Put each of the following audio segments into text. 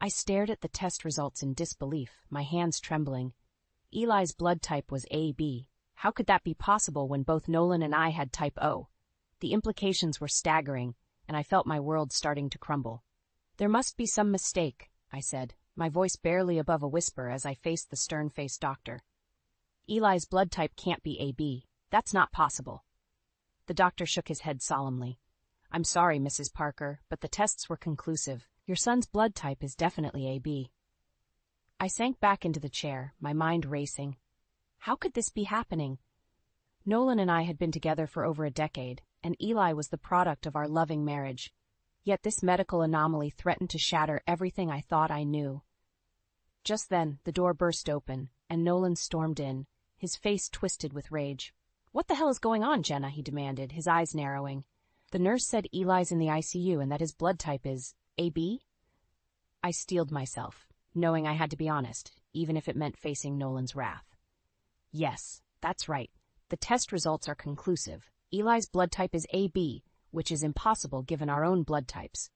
I stared at the test results in disbelief, my hands trembling. Eli's blood type was AB. How could that be possible when both Nolan and I had type O? The implications were staggering, and I felt my world starting to crumble. "There must be some mistake," I said, my voice barely above a whisper as I faced the stern-faced doctor. "Eli's blood type can't be AB. That's not possible." The doctor shook his head solemnly. "I'm sorry, Mrs. Parker, but the tests were conclusive. Your son's blood type is definitely AB." I sank back into the chair, my mind racing. How could this be happening? Nolan and I had been together for over a decade, and Eli was the product of our loving marriage. Yet this medical anomaly threatened to shatter everything I thought I knew. Just then, the door burst open, and Nolan stormed in, his face twisted with rage. "What the hell is going on, Jenna?" he demanded, his eyes narrowing. "The nurse said Eli's in the ICU and that his blood type is AB?" I steeled myself, knowing I had to be honest, even if it meant facing Nolan's wrath. "Yes, that's right. The test results are conclusive. Eli's blood type is AB, which is impossible given our own blood types."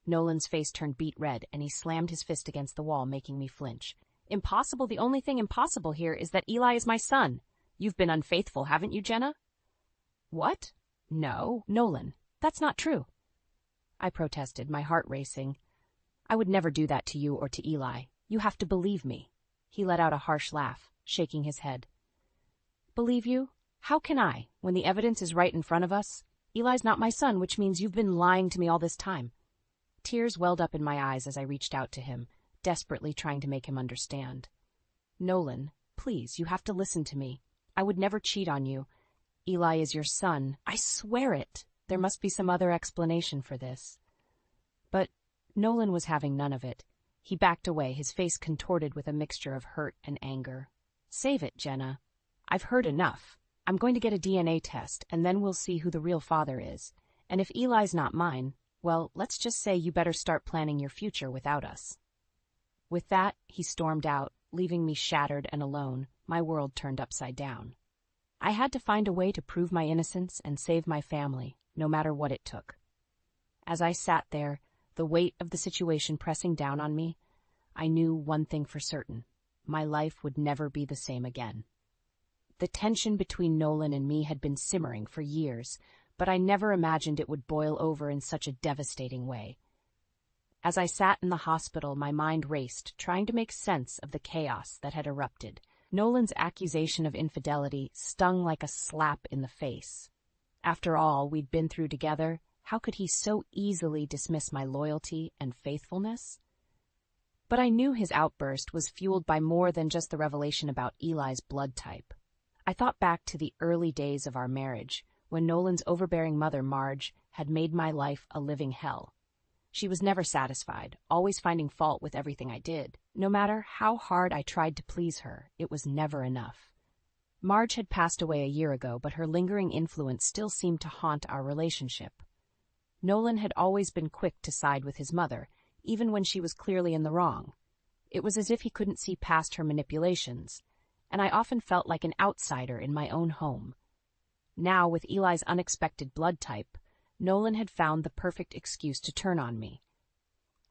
Nolan's face turned beet red, and he slammed his fist against the wall, making me flinch. "Impossible? The only thing impossible here is that Eli is my son. You've been unfaithful, haven't you, Jenna?" "What? No, Nolan, that's not true," I protested, my heart racing. "I would never do that to you or to Eli. You have to believe me." He let out a harsh laugh, shaking his head. "Believe you? How can I, when the evidence is right in front of us? Eli's not my son, which means you've been lying to me all this time." Tears welled up in my eyes as I reached out to him, desperately trying to make him understand. "Nolan, please, you have to listen to me. I would never cheat on you. Eli is your son. I swear it. There must be some other explanation for this." But Nolan was having none of it. He backed away, his face contorted with a mixture of hurt and anger. "Save it, Jenna. I've heard enough. I'm going to get a DNA test, and then we'll see who the real father is. And if Eli's not mine, well, let's just say you better start planning your future without us." With that, he stormed out, leaving me shattered and alone, my world turned upside down. I had to find a way to prove my innocence and save my family, no matter what it took. As I sat there, the weight of the situation pressing down on me, I knew one thing for certain: my life would never be the same again. The tension between Nolan and me had been simmering for years, but I never imagined it would boil over in such a devastating way. As I sat in the hospital, my mind raced, trying to make sense of the chaos that had erupted. Nolan's accusation of infidelity stung like a slap in the face. After all we'd been through together, how could he so easily dismiss my loyalty and faithfulness? But I knew his outburst was fueled by more than just the revelation about Eli's blood type. I thought back to the early days of our marriage, when Nolan's overbearing mother, Marge, had made my life a living hell. She was never satisfied, always finding fault with everything I did. No matter how hard I tried to please her, it was never enough. Marge had passed away a year ago, but her lingering influence still seemed to haunt our relationship. Nolan had always been quick to side with his mother, even when she was clearly in the wrong. It was as if he couldn't see past her manipulations, and I often felt like an outsider in my own home. Now, with Eli's unexpected blood type, Nolan had found the perfect excuse to turn on me.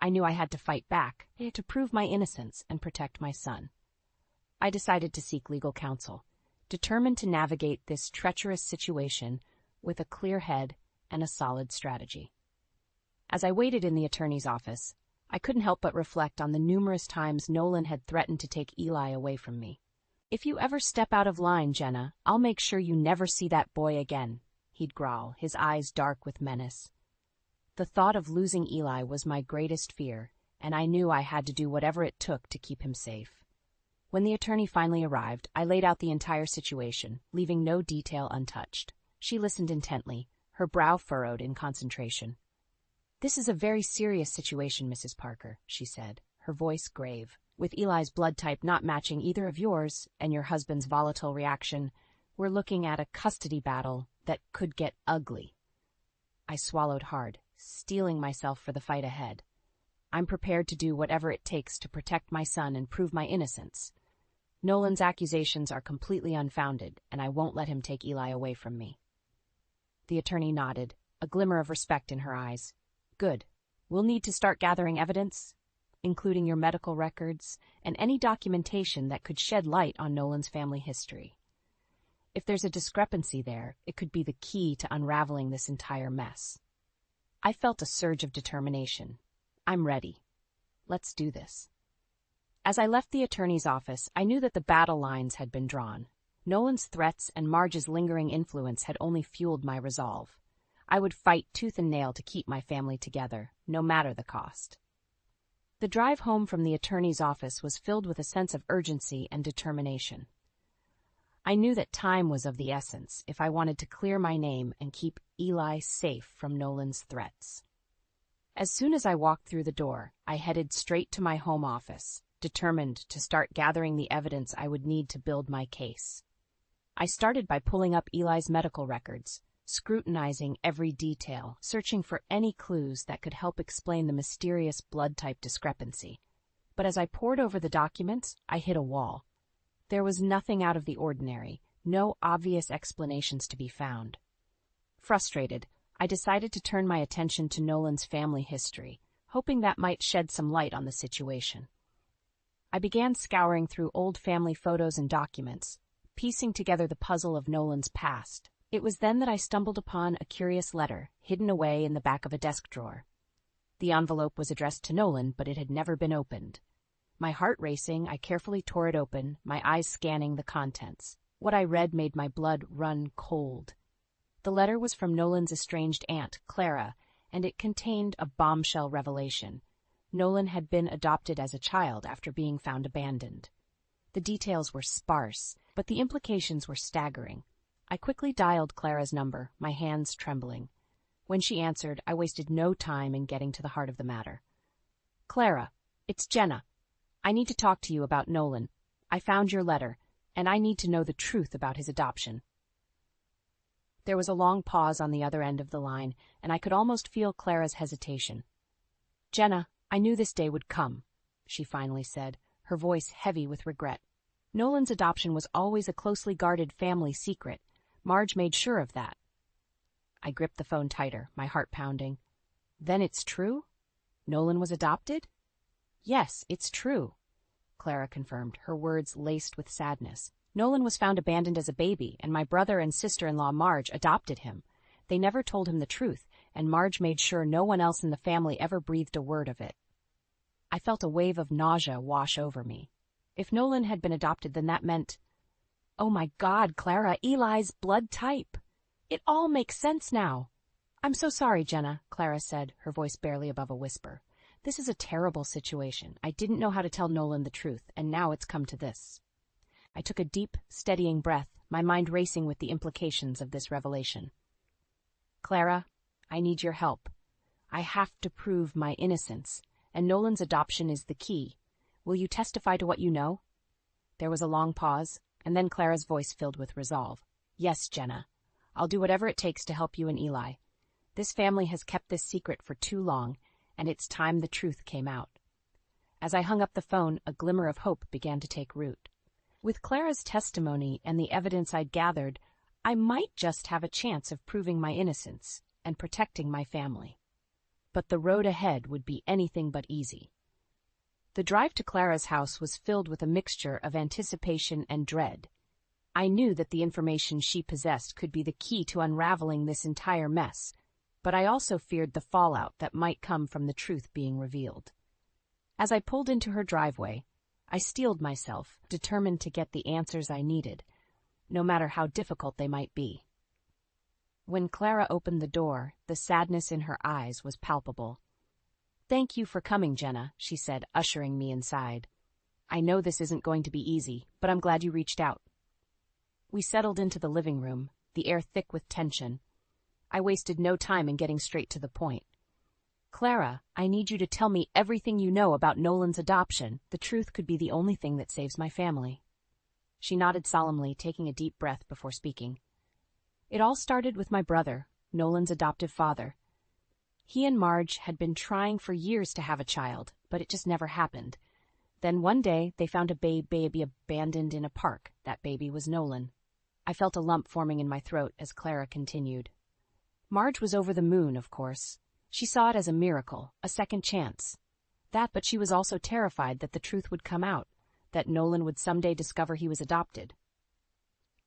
I knew I had to fight back, to prove my innocence and protect my son. I decided to seek legal counsel, determined to navigate this treacherous situation with a clear head and a solid strategy. As I waited in the attorney's office, I couldn't help but reflect on the numerous times Nolan had threatened to take Eli away from me. "If you ever step out of line, Jenna, I'll make sure you never see that boy again," he'd growl, his eyes dark with menace. The thought of losing Eli was my greatest fear, and I knew I had to do whatever it took to keep him safe. When the attorney finally arrived, I laid out the entire situation, leaving no detail untouched. She listened intently, her brow furrowed in concentration. "This is a very serious situation, Mrs. Parker," she said, her voice grave. "With Eli's blood type not matching either of yours and your husband's volatile reaction, we're looking at a custody battle that could get ugly." I swallowed hard, steeling myself for the fight ahead. I'm prepared to do whatever it takes to protect my son and prove my innocence. Nolan's accusations are completely unfounded, and I won't let him take Eli away from me. The attorney nodded, a glimmer of respect in her eyes. "Good. We'll need to start gathering evidence." including your medical records and any documentation that could shed light on Nolan's family history. If there's a discrepancy there, it could be the key to unraveling this entire mess. I felt a surge of determination. I'm ready. Let's do this. As I left the attorney's office, I knew that the battle lines had been drawn. Nolan's threats and Marge's lingering influence had only fueled my resolve. I would fight tooth and nail to keep my family together, no matter the cost. The drive home from the attorney's office was filled with a sense of urgency and determination. I knew that time was of the essence if I wanted to clear my name and keep Eli safe from Nolan's threats. As soon as I walked through the door, I headed straight to my home office, determined to start gathering the evidence I would need to build my case. I started by pulling up Eli's medical records, scrutinizing every detail, searching for any clues that could help explain the mysterious blood type discrepancy. But as I pored over the documents, I hit a wall. There was nothing out of the ordinary, no obvious explanations to be found. Frustrated, I decided to turn my attention to Nolan's family history, hoping that might shed some light on the situation. I began scouring through old family photos and documents, piecing together the puzzle of Nolan's past. It was then that I stumbled upon a curious letter, hidden away in the back of a desk drawer. The envelope was addressed to Nolan, but it had never been opened. My heart racing, I carefully tore it open, my eyes scanning the contents. What I read made my blood run cold. The letter was from Nolan's estranged aunt, Clara, and it contained a bombshell revelation. Nolan had been adopted as a child after being found abandoned. The details were sparse, but the implications were staggering. I quickly dialed Clara's number, my hands trembling. When she answered, I wasted no time in getting to the heart of the matter. "Clara, it's Jenna. I need to talk to you about Nolan. I found your letter, and I need to know the truth about his adoption." There was a long pause on the other end of the line, and I could almost feel Clara's hesitation. "Jenna, I knew this day would come," she finally said, her voice heavy with regret. "Nolan's adoption was always a closely guarded family secret. Marge made sure of that." I gripped the phone tighter, my heart pounding. "Then it's true? Nolan was adopted?" "Yes, it's true," Clara confirmed, her words laced with sadness. "Nolan was found abandoned as a baby, and my brother and sister-in-law Marge adopted him. They never told him the truth, and Marge made sure no one else in the family ever breathed a word of it." I felt a wave of nausea wash over me. If Nolan had been adopted, then that meant... Oh my God, Clara, Eli's blood type. It all makes sense now. "I'm so sorry, Jenna," Clara said, her voice barely above a whisper. "This is a terrible situation. I didn't know how to tell Nolan the truth, and now it's come to this." I took a deep, steadying breath, my mind racing with the implications of this revelation. "Clara, I need your help. I have to prove my innocence, and Nolan's adoption is the key. Will you testify to what you know?" There was a long pause, and then Clara's voice filled with resolve. "Yes, Jenna. I'll do whatever it takes to help you and Eli. This family has kept this secret for too long, and it's time the truth came out." As I hung up the phone, a glimmer of hope began to take root. With Clara's testimony and the evidence I'd gathered, I might just have a chance of proving my innocence and protecting my family. But the road ahead would be anything but easy. The drive to Clara's house was filled with a mixture of anticipation and dread. I knew that the information she possessed could be the key to unraveling this entire mess, but I also feared the fallout that might come from the truth being revealed. As I pulled into her driveway, I steeled myself, determined to get the answers I needed, no matter how difficult they might be. When Clara opened the door, the sadness in her eyes was palpable. "Thank you for coming, Jenna," she said, ushering me inside. "I know this isn't going to be easy, but I'm glad you reached out." We settled into the living room, the air thick with tension. I wasted no time in getting straight to the point. "Clara, I need you to tell me everything you know about Nolan's adoption. The truth could be the only thing that saves my family." She nodded solemnly, taking a deep breath before speaking. "It all started with my brother, Nolan's adoptive father. He and Marge had been trying for years to have a child, but it just never happened. Then one day, they found a baby abandoned in a park. That baby was Nolan." I felt a lump forming in my throat as Clara continued. "Marge was over the moon, of course. She saw it as a miracle, a second chance. But she was also terrified that the truth would come out, that Nolan would someday discover he was adopted.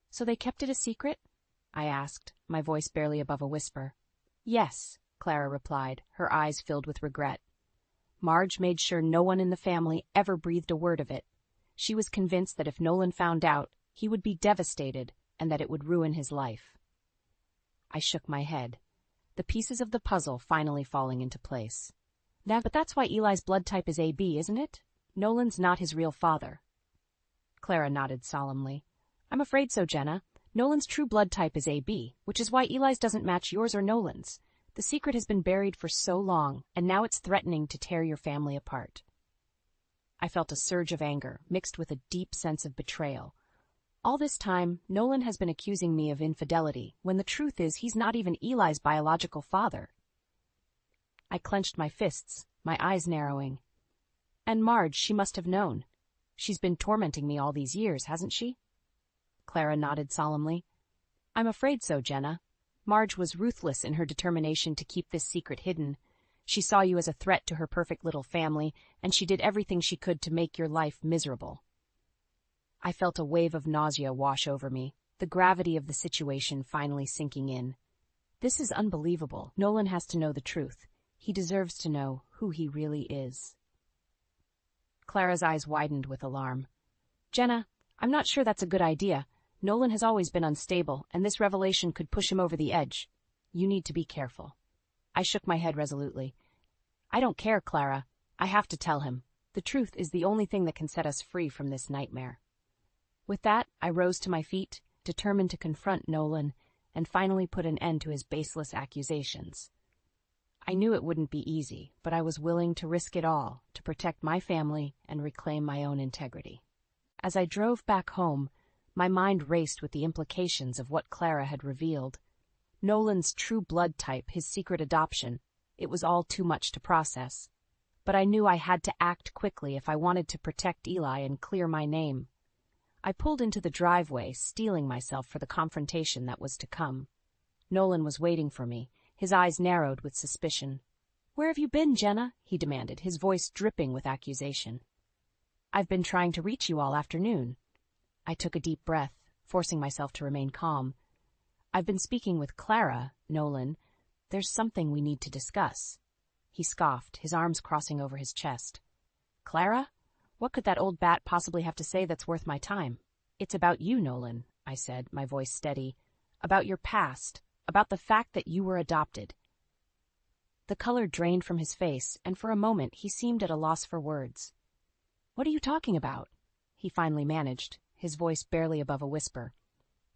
"So they kept it a secret?" I asked, my voice barely above a whisper. "Yes," Clara replied, her eyes filled with regret. "Marge made sure no one in the family ever breathed a word of it. She was convinced that if Nolan found out, he would be devastated and that it would ruin his life." I shook my head, the pieces of the puzzle finally falling into place. "But that's why Eli's blood type is AB, isn't it? Nolan's not his real father." Clara nodded solemnly. "I'm afraid so, Jenna. Nolan's true blood type is AB, which is why Eli's doesn't match yours or Nolan's. The secret has been buried for so long, and now it's threatening to tear your family apart." I felt a surge of anger, mixed with a deep sense of betrayal. All this time, Nolan has been accusing me of infidelity, when the truth is he's not even Eli's biological father. I clenched my fists, my eyes narrowing. "And Marge, she must have known. She's been tormenting me all these years, hasn't she?" Clara nodded solemnly. "I'm afraid so, Jenna. Marge was ruthless in her determination to keep this secret hidden. She saw you as a threat to her perfect little family, and she did everything she could to make your life miserable." I felt a wave of nausea wash over me, the gravity of the situation finally sinking in. This is unbelievable. Nolan has to know the truth. He deserves to know who he really is. Clara's eyes widened with alarm. "Jenna, I'm not sure that's a good idea. Nolan has always been unstable, and this revelation could push him over the edge. You need to be careful." I shook my head resolutely. "I don't care, Clara. I have to tell him. The truth is the only thing that can set us free from this nightmare." With that, I rose to my feet, determined to confront Nolan and finally put an end to his baseless accusations. I knew it wouldn't be easy, but I was willing to risk it all to protect my family and reclaim my own integrity. As I drove back home, my mind raced with the implications of what Clara had revealed. Nolan's true blood type, his secret adoption, it was all too much to process. But I knew I had to act quickly if I wanted to protect Eli and clear my name. I pulled into the driveway, steeling myself for the confrontation that was to come. Nolan was waiting for me, his eyes narrowed with suspicion. "Where have you been, Jenna?" he demanded, his voice dripping with accusation. "I've been trying to reach you all afternoon." I took a deep breath, forcing myself to remain calm. "I've been speaking with Clara, Nolan. There's something we need to discuss." He scoffed, his arms crossing over his chest. "Clara? What could that old bat possibly have to say that's worth my time?" "It's about you, Nolan," I said, my voice steady. "About your past, about the fact that you were adopted." The color drained from his face, and for a moment he seemed at a loss for words. "What are you talking about?" he finally managed, his voice barely above a whisper.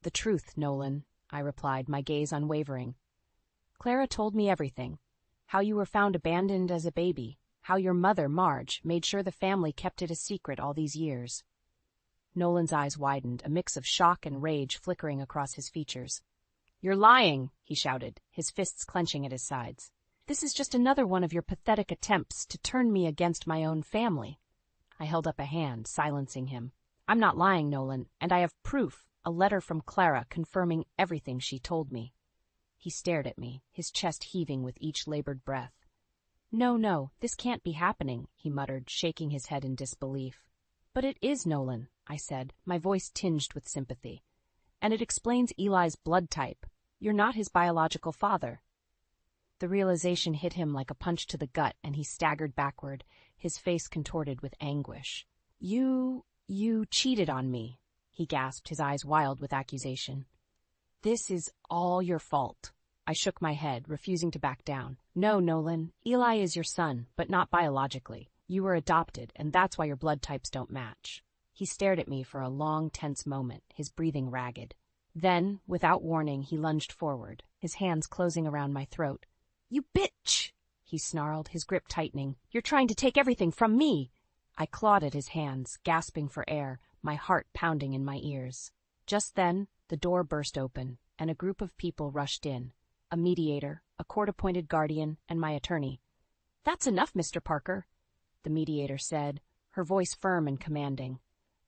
"The truth, Nolan," I replied, my gaze unwavering. "Clara told me everything. How you were found abandoned as a baby, how your mother, Marge, made sure the family kept it a secret all these years." Nolan's eyes widened, a mix of shock and rage flickering across his features. "You're lying," he shouted, his fists clenching at his sides. "This is just another one of your pathetic attempts to turn me against my own family." I held up a hand, silencing him. "I'm not lying, Nolan, and I have proof, a letter from Clara confirming everything she told me." He stared at me, his chest heaving with each labored breath. No, this can't be happening," he muttered, shaking his head in disbelief. "But it is, Nolan," I said, my voice tinged with sympathy. "And it explains Eli's blood type. You're not his biological father." The realization hit him like a punch to the gut, and he staggered backward, his face contorted with anguish. You cheated on me," he gasped, his eyes wild with accusation. "This is all your fault." I shook my head, refusing to back down. "No, Nolan, Eli is your son, but not biologically. You were adopted, and that's why your blood types don't match." He stared at me for a long, tense moment, his breathing ragged. Then, without warning, he lunged forward, his hands closing around my throat. "You bitch!" he snarled, his grip tightening. "You're trying to take everything from me!" I clawed at his hands, gasping for air, my heart pounding in my ears. Just then, the door burst open, and a group of people rushed in. A mediator, a court-appointed guardian, and my attorney. "That's enough, Mr. Parker," the mediator said, her voice firm and commanding.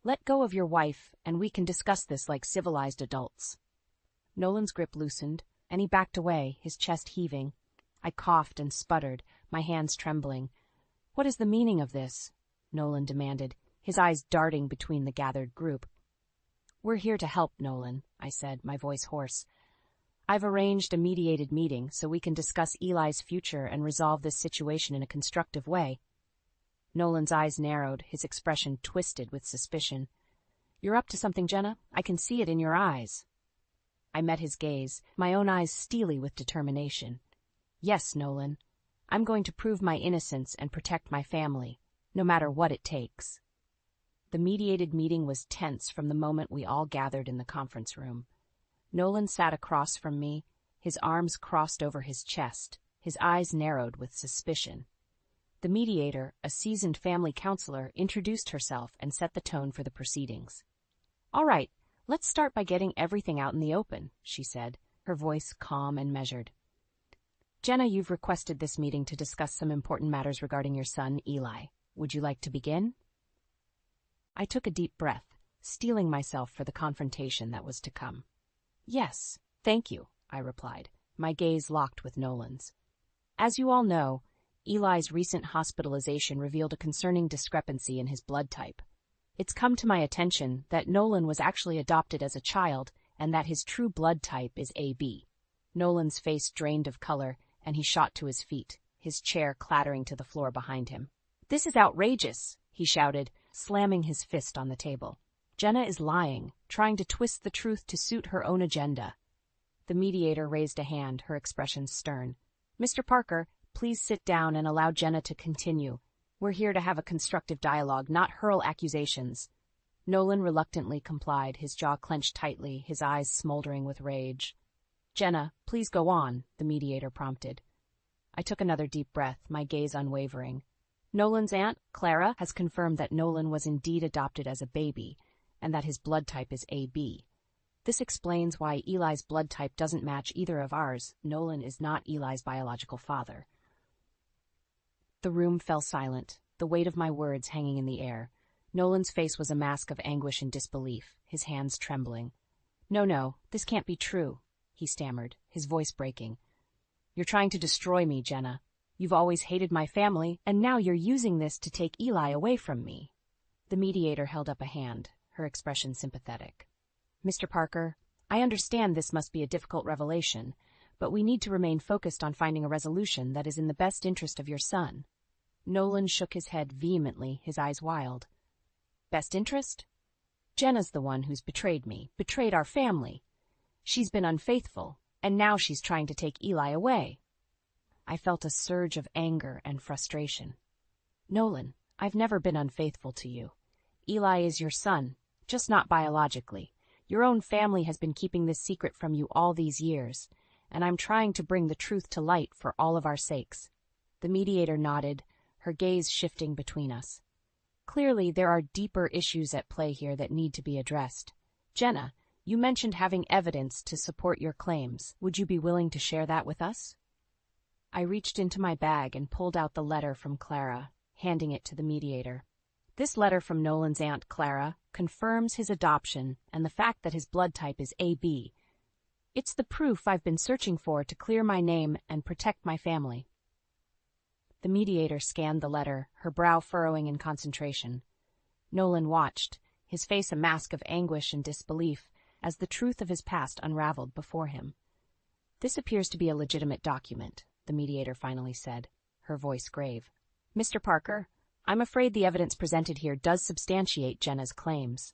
"Let go of your wife, and we can discuss this like civilized adults." Nolan's grip loosened, and he backed away, his chest heaving. I coughed and sputtered, my hands trembling. What is the meaning of this? Nolan demanded, his eyes darting between the gathered group. We're here to help, Nolan, I said, my voice hoarse. I've arranged a mediated meeting so we can discuss Eli's future and resolve this situation in a constructive way. Nolan's eyes narrowed, his expression twisted with suspicion. You're up to something, Jenna. I can see it in your eyes. I met his gaze, my own eyes steely with determination. Yes, Nolan. I'm going to prove my innocence and protect my family, no matter what it takes. The mediated meeting was tense from the moment we all gathered in the conference room. Nolan sat across from me, his arms crossed over his chest, his eyes narrowed with suspicion. The mediator, a seasoned family counselor, introduced herself and set the tone for the proceedings. All right, let's start by getting everything out in the open, she said, her voice calm and measured. Jenna, you've requested this meeting to discuss some important matters regarding your son, Eli. Would you like to begin? I took a deep breath, steeling myself for the confrontation that was to come. Yes, thank you, I replied, my gaze locked with Nolan's. As you all know, Eli's recent hospitalization revealed a concerning discrepancy in his blood type. It's come to my attention that Nolan was actually adopted as a child and that his true blood type is AB. Nolan's face drained of color, and he shot to his feet, his chair clattering to the floor behind him. This is outrageous, he shouted, slamming his fist on the table. Jenna is lying, trying to twist the truth to suit her own agenda. The mediator raised a hand, her expression stern. Mr. Parker, please sit down and allow Jenna to continue. We're here to have a constructive dialogue, not hurl accusations. Nolan reluctantly complied, his jaw clenched tightly, his eyes smoldering with rage. Jenna, please go on, the mediator prompted. I took another deep breath, my gaze unwavering. Nolan's aunt, Clara, has confirmed that Nolan was indeed adopted as a baby, and that his blood type is AB. This explains why Eli's blood type doesn't match either of ours. Nolan is not Eli's biological father. The room fell silent, the weight of my words hanging in the air. Nolan's face was a mask of anguish and disbelief, his hands trembling. No, this can't be true, he stammered, his voice breaking. You're trying to destroy me, Jenna. You've always hated my family, and now you're using this to take Eli away from me. The mediator held up a hand, her expression sympathetic. Mr. Parker, I understand this must be a difficult revelation, but we need to remain focused on finding a resolution that is in the best interest of your son. Nolan shook his head vehemently, his eyes wild. Best interest? Jenna's the one who's betrayed me, betrayed our family. She's been unfaithful, and now she's trying to take Eli away. I felt a surge of anger and frustration. Nolan, I've never been unfaithful to you. Eli is your son, just not biologically. Your own family has been keeping this secret from you all these years, and I'm trying to bring the truth to light for all of our sakes. The mediator nodded, her gaze shifting between us. Clearly, there are deeper issues at play here that need to be addressed. Jenna, you mentioned having evidence to support your claims. Would you be willing to share that with us? I reached into my bag and pulled out the letter from Clara, handing it to the mediator. This letter from Nolan's aunt, Clara, confirms his adoption and the fact that his blood type is AB. It's the proof I've been searching for to clear my name and protect my family. The mediator scanned the letter, her brow furrowing in concentration. Nolan watched, his face a mask of anguish and disbelief, as the truth of his past unraveled before him. This appears to be a legitimate document, the mediator finally said, her voice grave. Mr. Parker, I'm afraid the evidence presented here does substantiate Jenna's claims.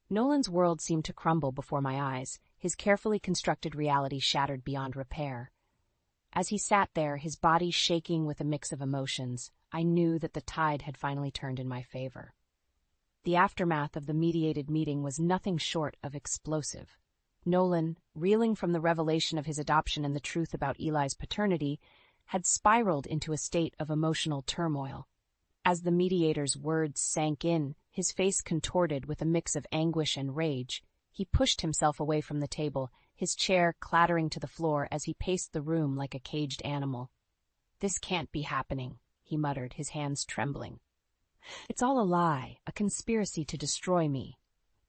Nolan's world seemed to crumble before my eyes, his carefully constructed reality shattered beyond repair. As he sat there, his body shaking with a mix of emotions, I knew that the tide had finally turned in my favor. The aftermath of the mediated meeting was nothing short of explosive. Nolan, reeling from the revelation of his adoption and the truth about Eli's paternity, had spiraled into a state of emotional turmoil. As the mediator's words sank in, his face contorted with a mix of anguish and rage. He pushed himself away from the table, his chair clattering to the floor as he paced the room like a caged animal. This can't be happening, he muttered, his hands trembling. It's all a lie, a conspiracy to destroy me.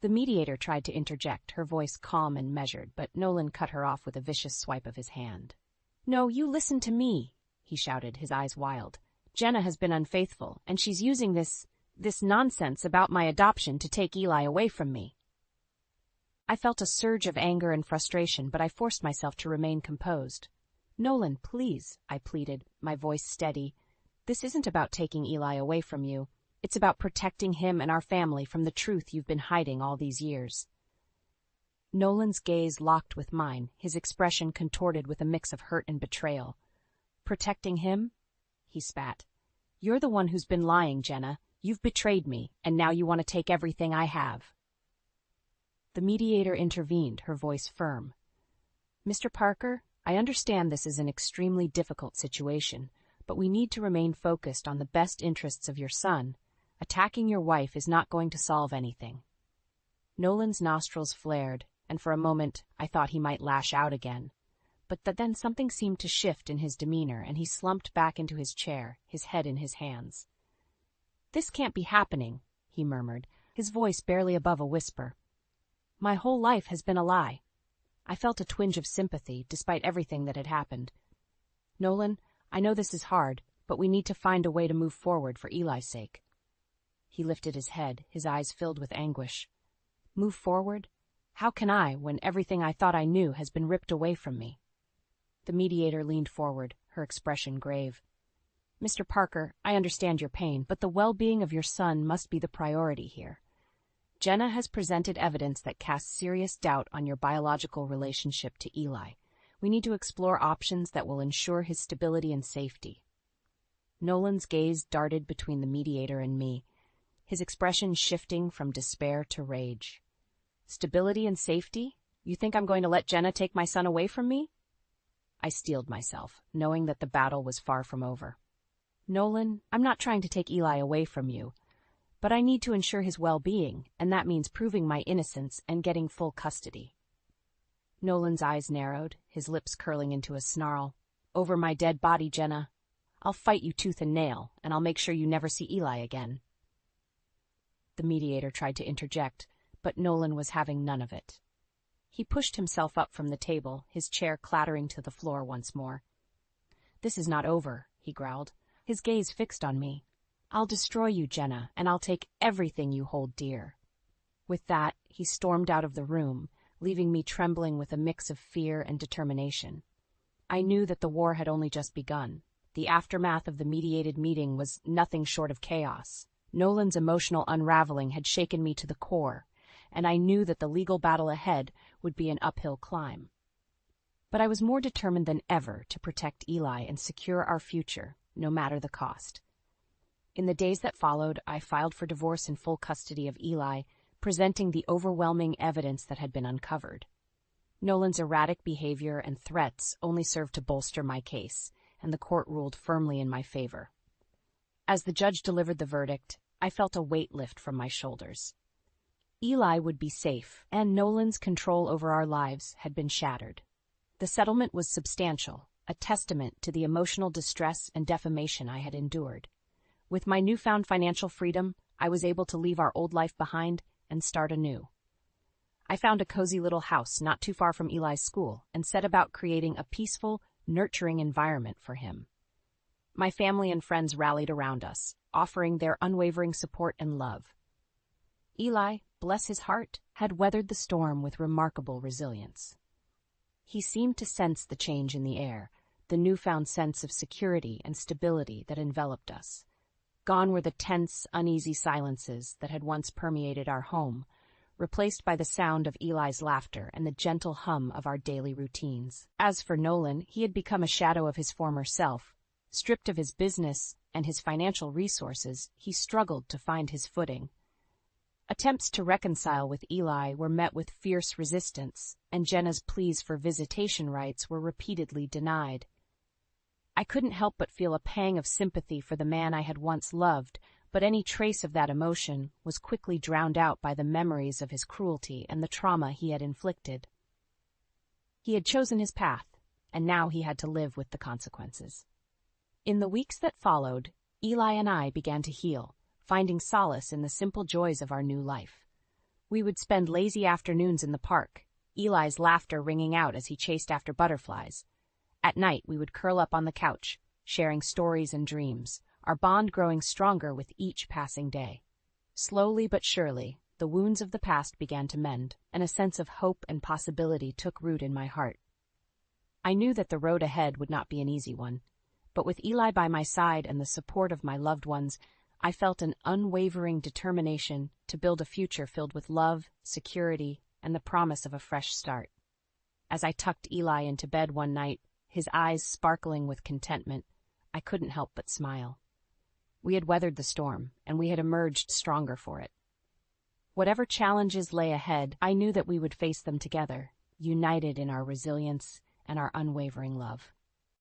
The mediator tried to interject, her voice calm and measured, but Nolan cut her off with a vicious swipe of his hand. No, you listen to me, he shouted, his eyes wild. Jenna has been unfaithful, and she's using this nonsense about my adoption to take Eli away from me. I felt a surge of anger and frustration, but I forced myself to remain composed. Nolan, please, I pleaded, my voice steady. This isn't about taking Eli away from you. It's about protecting him and our family from the truth you've been hiding all these years. Nolan's gaze locked with mine, his expression contorted with a mix of hurt and betrayal. Protecting him? He spat. You're the one who's been lying, Jenna. You've betrayed me, and now you want to take everything I have. The mediator intervened, her voice firm. Mr. Parker, I understand this is an extremely difficult situation, but we need to remain focused on the best interests of your son. Attacking your wife is not going to solve anything. Nolan's nostrils flared, and for a moment I thought he might lash out again. But then something seemed to shift in his demeanor, and he slumped back into his chair, his head in his hands. This can't be happening, he murmured, his voice barely above a whisper. My whole life has been a lie. I felt a twinge of sympathy, despite everything that had happened. Nolan, I know this is hard, but we need to find a way to move forward for Eli's sake. He lifted his head, his eyes filled with anguish. Move forward? How can I, when everything I thought I knew has been ripped away from me? The mediator leaned forward, her expression grave. Mr. Parker, I understand your pain, but the well-being of your son must be the priority here. Jenna has presented evidence that casts serious doubt on your biological relationship to Eli. We need to explore options that will ensure his stability and safety. Nolan's gaze darted between the mediator and me, his expression shifting from despair to rage. Stability and safety? You think I'm going to let Jenna take my son away from me? I steeled myself, knowing that the battle was far from over. Nolan, I'm not trying to take Eli away from you, but I need to ensure his well-being, and that means proving my innocence and getting full custody. Nolan's eyes narrowed, his lips curling into a snarl. Over my dead body, Jenna. I'll fight you tooth and nail, and I'll make sure you never see Eli again. The mediator tried to interject, but Nolan was having none of it. He pushed himself up from the table, his chair clattering to the floor once more. This is not over, he growled, his gaze fixed on me. I'll destroy you, Jenna, and I'll take everything you hold dear. With that, he stormed out of the room, leaving me trembling with a mix of fear and determination. I knew that the war had only just begun. The aftermath of the mediated meeting was nothing short of chaos. Nolan's emotional unraveling had shaken me to the core, and I knew that the legal battle ahead would be an uphill climb. But I was more determined than ever to protect Eli and secure our future, no matter the cost. In the days that followed, I filed for divorce in full custody of Eli, presenting the overwhelming evidence that had been uncovered. Nolan's erratic behavior and threats only served to bolster my case, and the court ruled firmly in my favor. As the judge delivered the verdict, I felt a weight lift from my shoulders. Eli would be safe, and Nolan's control over our lives had been shattered. The settlement was substantial, a testament to the emotional distress and defamation I had endured. With my newfound financial freedom, I was able to leave our old life behind and start anew. I found a cozy little house not too far from Eli's school and set about creating a peaceful, nurturing environment for him. My family and friends rallied around us, offering their unwavering support and love. Eli, bless his heart, had weathered the storm with remarkable resilience. He seemed to sense the change in the air, the newfound sense of security and stability that enveloped us. Gone were the tense, uneasy silences that had once permeated our home, replaced by the sound of Eli's laughter and the gentle hum of our daily routines. As for Nolan, he had become a shadow of his former self. Stripped of his business and his financial resources, he struggled to find his footing. Attempts to reconcile with Eli were met with fierce resistance, and Jenna's pleas for visitation rights were repeatedly denied. I couldn't help but feel a pang of sympathy for the man I had once loved, but any trace of that emotion was quickly drowned out by the memories of his cruelty and the trauma he had inflicted. He had chosen his path, and now he had to live with the consequences. In the weeks that followed, Eli and I began to heal, finding solace in the simple joys of our new life. We would spend lazy afternoons in the park, Eli's laughter ringing out as he chased after butterflies. At night, we would curl up on the couch, sharing stories and dreams, our bond growing stronger with each passing day. Slowly but surely, the wounds of the past began to mend, and a sense of hope and possibility took root in my heart. I knew that the road ahead would not be an easy one, but with Eli by my side and the support of my loved ones, I felt an unwavering determination to build a future filled with love, security, and the promise of a fresh start. As I tucked Eli into bed one night, his eyes sparkling with contentment, I couldn't help but smile. We had weathered the storm, and we had emerged stronger for it. Whatever challenges lay ahead, I knew that we would face them together, united in our resilience and our unwavering love.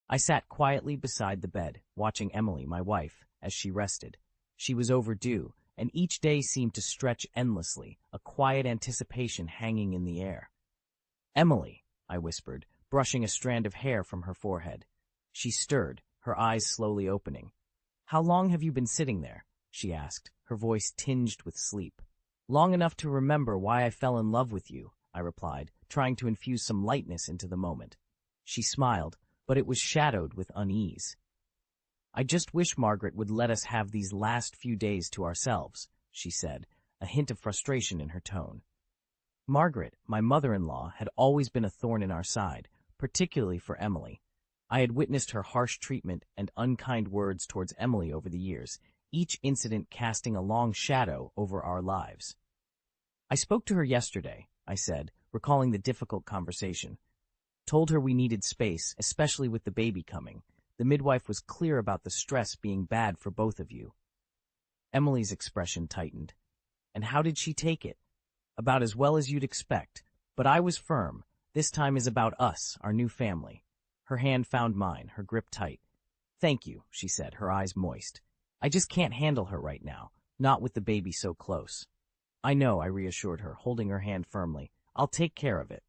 I sat quietly beside the bed, watching Emily, my wife, as she rested. She was overdue, and each day seemed to stretch endlessly, a quiet anticipation hanging in the air. "Emily," I whispered, brushing a strand of hair from her forehead. She stirred, her eyes slowly opening. "How long have you been sitting there?" she asked, her voice tinged with sleep. "Long enough to remember why I fell in love with you," I replied, trying to infuse some lightness into the moment. She smiled, but it was shadowed with unease. "I just wish Margaret would let us have these last few days to ourselves," she said, a hint of frustration in her tone. Margaret, my mother-in-law, had always been a thorn in our side, particularly for Emily. I had witnessed her harsh treatment and unkind words towards Emily over the years, each incident casting a long shadow over our lives. "I spoke to her yesterday," I said, recalling the difficult conversation. "Told her we needed space, especially with the baby coming. The midwife was clear about the stress being bad for both of you." Emily's expression tightened. "And how did she take it?" "About as well as you'd expect. But I was firm. This time is about us, our new family." Her hand found mine, her grip tight. "Thank you," she said, her eyes moist. "I just can't handle her right now, not with the baby so close." "I know," I reassured her, holding her hand firmly. "I'll take care of it."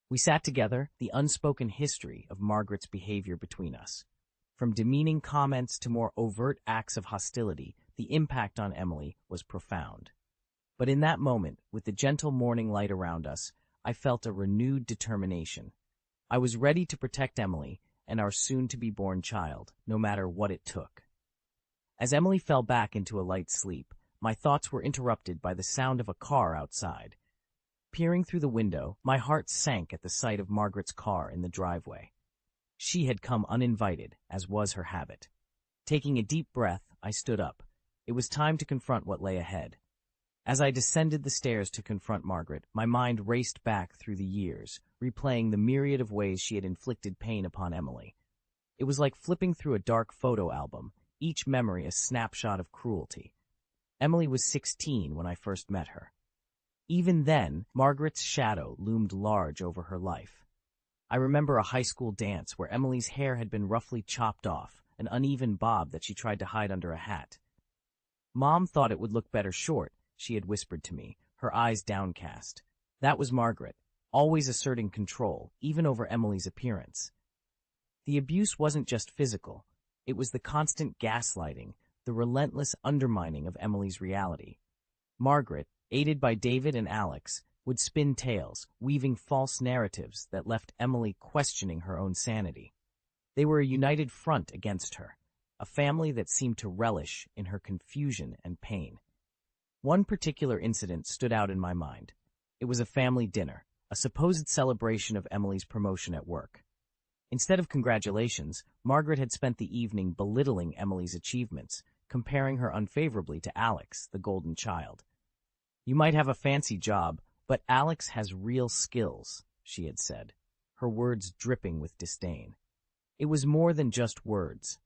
We sat together, the unspoken history of Margaret's behavior between us. From demeaning comments to more overt acts of hostility, the impact on Emily was profound. But in that moment, with the gentle morning light around us, I felt a renewed determination. I was ready to protect Emily and our soon-to-be-born child, no matter what it took. As Emily fell back into a light sleep, my thoughts were interrupted by the sound of a car outside. Peering through the window, my heart sank at the sight of Margaret's car in the driveway. She had come uninvited, as was her habit. Taking a deep breath, I stood up. It was time to confront what lay ahead. As I descended the stairs to confront Margaret, my mind raced back through the years, replaying the myriad of ways she had inflicted pain upon Emily. It was like flipping through a dark photo album, each memory a snapshot of cruelty. Emily was 16 when I first met her. Even then, Margaret's shadow loomed large over her life. I remember a high school dance where Emily's hair had been roughly chopped off, an uneven bob that she tried to hide under a hat. "Mom thought it would look better short," she had whispered to me, her eyes downcast. That was Margaret, always asserting control, even over Emily's appearance. The abuse wasn't just physical. It was the constant gaslighting, the relentless undermining of Emily's reality. Margaret, aided by David and Alex, would spin tales, weaving false narratives that left Emily questioning her own sanity. They were a united front against her, a family that seemed to relish in her confusion and pain. One particular incident stood out in my mind. It was a family dinner, a supposed celebration of Emily's promotion at work. Instead of congratulations, Margaret had spent the evening belittling Emily's achievements, comparing her unfavorably to Alex, the golden child. "You might have a fancy job, but Alex has real skills," she had said, her words dripping with disdain. It was more than just words.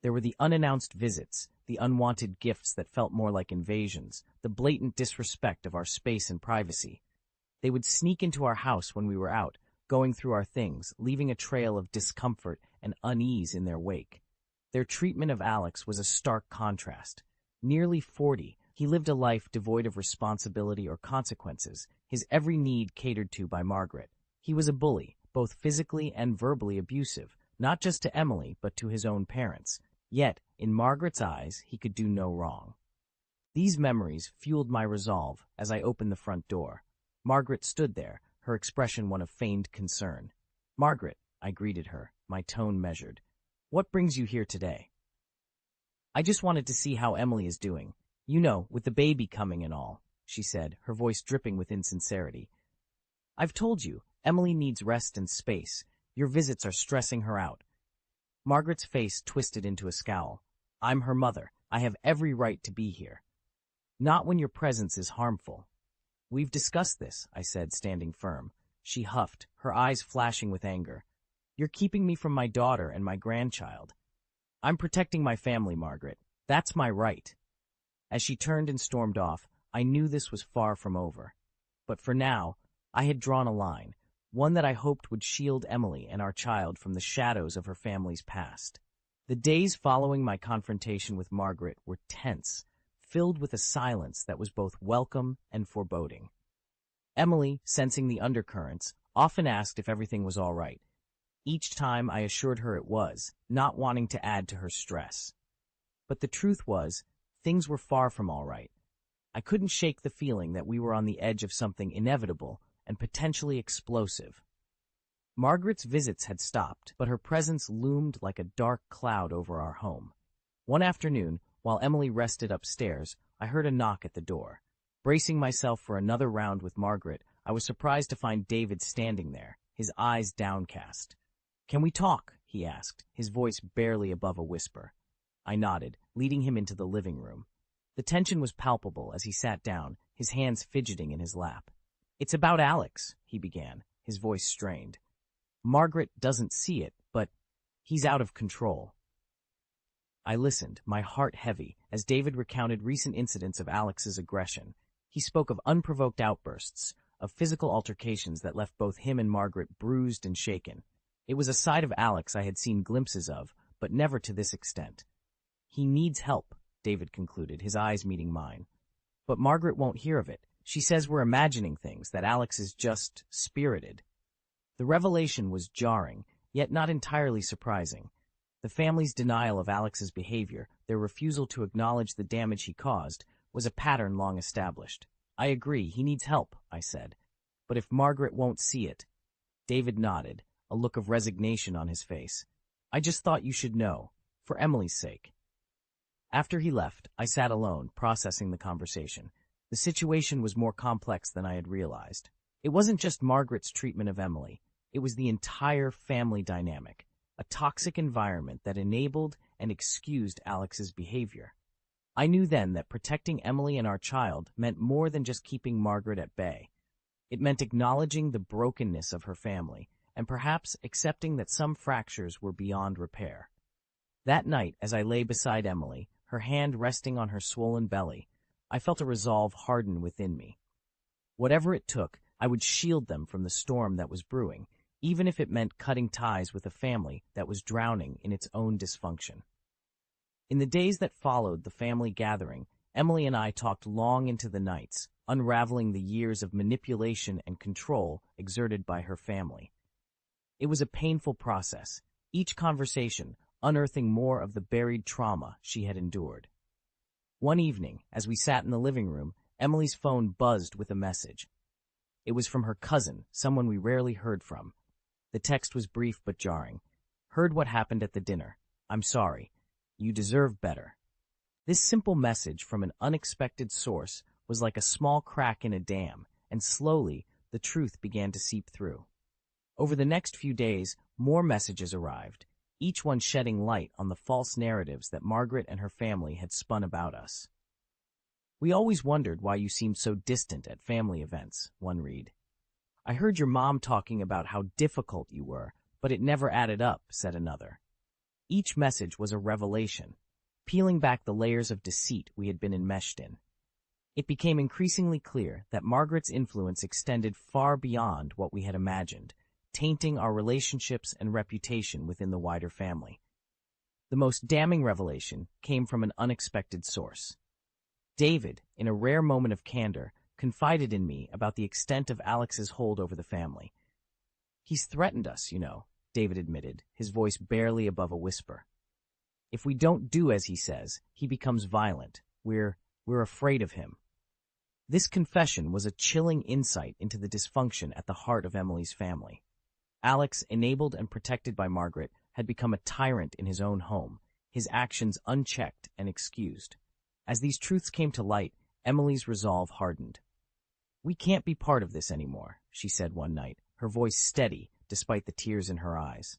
There were the unannounced visits, the unwanted gifts that felt more like invasions, the blatant disrespect of our space and privacy. They would sneak into our house when we were out, going through our things, leaving a trail of discomfort and unease in their wake. Their treatment of Alex was a stark contrast. Nearly 40, he lived a life devoid of responsibility or consequences, his every need catered to by Margaret. He was a bully, both physically and verbally abusive, not just to Emily, but to his own parents. Yet, in Margaret's eyes, he could do no wrong. These memories fueled my resolve as I opened the front door. Margaret stood there, her expression one of feigned concern. "Margaret," I greeted her, my tone measured. "What brings you here today?" I just wanted to see how Emily is doing. You know, with the baby coming and all, she said, her voice dripping with insincerity. I've told you, Emily needs rest and space. Your visits are stressing her out. Margaret's face twisted into a scowl. I'm her mother. I have every right to be here. Not when your presence is harmful. We've discussed this, I said, standing firm. She huffed, her eyes flashing with anger. You're keeping me from my daughter and my grandchild. I'm protecting my family, Margaret. That's my right. As she turned and stormed off, I knew this was far from over. But for now, I had drawn a line, one that I hoped would shield Emily and our child from the shadows of her family's past. The days following my confrontation with Margaret were tense, filled with a silence that was both welcome and foreboding. Emily, sensing the undercurrents, often asked if everything was all right. Each time I assured her it was, not wanting to add to her stress. But the truth was, things were far from all right. I couldn't shake the feeling that we were on the edge of something inevitable and potentially explosive. Margaret's visits had stopped, but her presence loomed like a dark cloud over our home. One afternoon, while Emily rested upstairs, I heard a knock at the door. Bracing myself for another round with Margaret, I was surprised to find David standing there, his eyes downcast. Can we talk? He asked, his voice barely above a whisper. I nodded, leading him into the living room. The tension was palpable as he sat down, his hands fidgeting in his lap. It's about Alex, he began, his voice strained. Margaret doesn't see it, but he's out of control. I listened, my heart heavy, as David recounted recent incidents of Alex's aggression. He spoke of unprovoked outbursts, of physical altercations that left both him and Margaret bruised and shaken. It was a side of Alex I had seen glimpses of, but never to this extent. He needs help, David concluded, his eyes meeting mine. But Margaret won't hear of it. She says we're imagining things, that Alex is just spirited. The revelation was jarring, yet not entirely surprising. The family's denial of Alex's behavior, their refusal to acknowledge the damage he caused, was a pattern long established. I agree, he needs help, I said. But if Margaret won't see it... David nodded, a look of resignation on his face. I just thought you should know, for Emily's sake. After he left, I sat alone, processing the conversation. The situation was more complex than I had realized. It wasn't just Margaret's treatment of Emily. It was the entire family dynamic, a toxic environment that enabled and excused Alex's behavior. I knew then that protecting Emily and our child meant more than just keeping Margaret at bay. It meant acknowledging the brokenness of her family, and perhaps accepting that some fractures were beyond repair. That night, as I lay beside Emily, her hand resting on her swollen belly, I felt a resolve harden within me. Whatever it took, I would shield them from the storm that was brewing, even if it meant cutting ties with a family that was drowning in its own dysfunction. In the days that followed the family gathering, Emily and I talked long into the nights, unraveling the years of manipulation and control exerted by her family. It was a painful process, each conversation unearthing more of the buried trauma she had endured. One evening, as we sat in the living room, Emily's phone buzzed with a message. It was from her cousin, someone we rarely heard from. The text was brief but jarring. Heard what happened at the dinner. I'm sorry. You deserve better. This simple message from an unexpected source was like a small crack in a dam, and slowly the truth began to seep through. Over the next few days, more messages arrived, each one shedding light on the false narratives that Margaret and her family had spun about us. We always wondered why you seemed so distant at family events, one read. I heard your mom talking about how difficult you were, but it never added up, said another. Each message was a revelation, peeling back the layers of deceit we had been enmeshed in. It became increasingly clear that Margaret's influence extended far beyond what we had imagined, tainting our relationships and reputation within the wider family. The most damning revelation came from an unexpected source. David, in a rare moment of candor, confided in me about the extent of Alex's hold over the family. He's threatened us, you know, David admitted, his voice barely above a whisper. If we don't do as he says, he becomes violent. We're afraid of him. This confession was a chilling insight into the dysfunction at the heart of Emily's family. Alex, enabled and protected by Margaret, had become a tyrant in his own home, his actions unchecked and excused. As these truths came to light, Emily's resolve hardened. "We can't be part of this anymore," she said one night, her voice steady despite the tears in her eyes.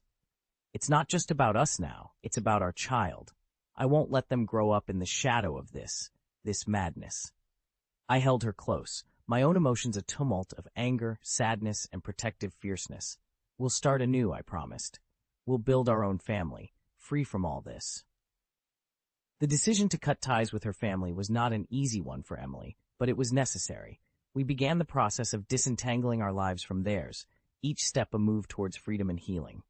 "It's not just about us now, it's about our child. I won't let them grow up in the shadow of this madness." I held her close, my own emotions a tumult of anger, sadness, and protective fierceness. "We'll start anew," I promised. "We'll build our own family, free from all this." The decision to cut ties with her family was not an easy one for Emily, but it was necessary. We began the process of disentangling our lives from theirs, each step a move towards freedom and healing.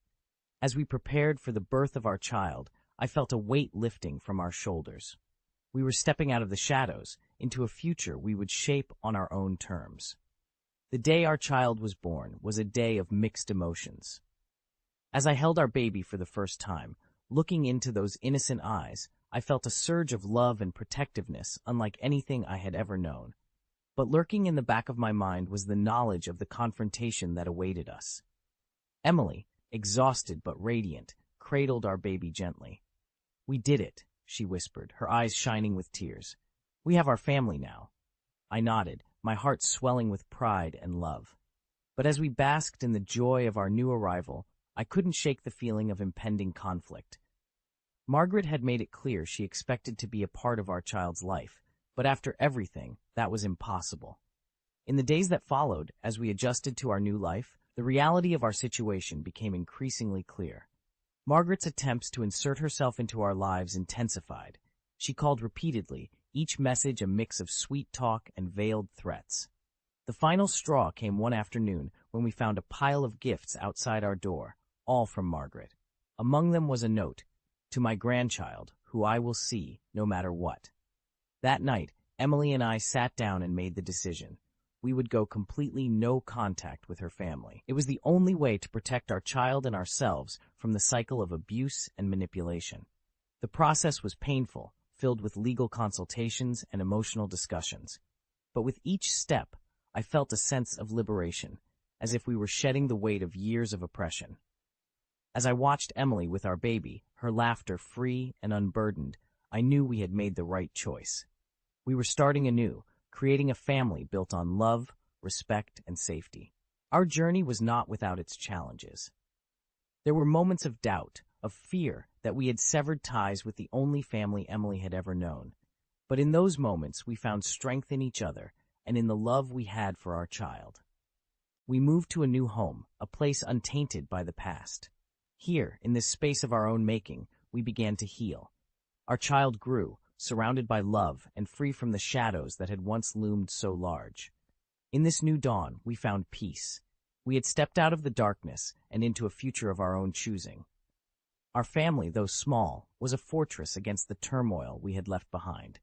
As we prepared for the birth of our child, I felt a weight lifting from our shoulders. We were stepping out of the shadows into a future we would shape on our own terms. The day our child was born was a day of mixed emotions. As I held our baby for the first time, looking into those innocent eyes, I felt a surge of love and protectiveness unlike anything I had ever known. But lurking in the back of my mind was the knowledge of the confrontation that awaited us. Emily, exhausted but radiant, cradled our baby gently. "We did it," she whispered, her eyes shining with tears. "We have our family now." I nodded, my heart swelling with pride and love. But as we basked in the joy of our new arrival, I couldn't shake the feeling of impending conflict. Margaret had made it clear she expected to be a part of our child's life, but after everything, that was impossible. In the days that followed, as we adjusted to our new life, the reality of our situation became increasingly clear. Margaret's attempts to insert herself into our lives intensified. She called repeatedly, each message a mix of sweet talk and veiled threats. The final straw came one afternoon when we found a pile of gifts outside our door, all from Margaret. Among them was a note, "To my grandchild, who I will see, no matter what." That night, Emily and I sat down and made the decision. We would go completely no contact with her family. It was the only way to protect our child and ourselves from the cycle of abuse and manipulation. The process was painful, filled with legal consultations and emotional discussions. But with each step, I felt a sense of liberation, as if we were shedding the weight of years of oppression. As I watched Emily with our baby, her laughter free and unburdened, I knew we had made the right choice. We were starting anew, creating a family built on love, respect, and safety. Our journey was not without its challenges. There were moments of doubt, of fear that we had severed ties with the only family Emily had ever known. But in those moments, we found strength in each other and in the love we had for our child. We moved to a new home, a place untainted by the past. Here, in this space of our own making, we began to heal. Our child grew, surrounded by love and free from the shadows that had once loomed so large. In this new dawn, we found peace. We had stepped out of the darkness and into a future of our own choosing. Our family, though small, was a fortress against the turmoil we had left behind.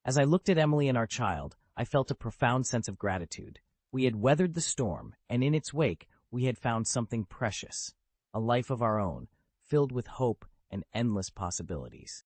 As I looked at Emily and our child, I felt a profound sense of gratitude. We had weathered the storm, and in its wake, we had found something precious, a life of our own, filled with hope and endless possibilities.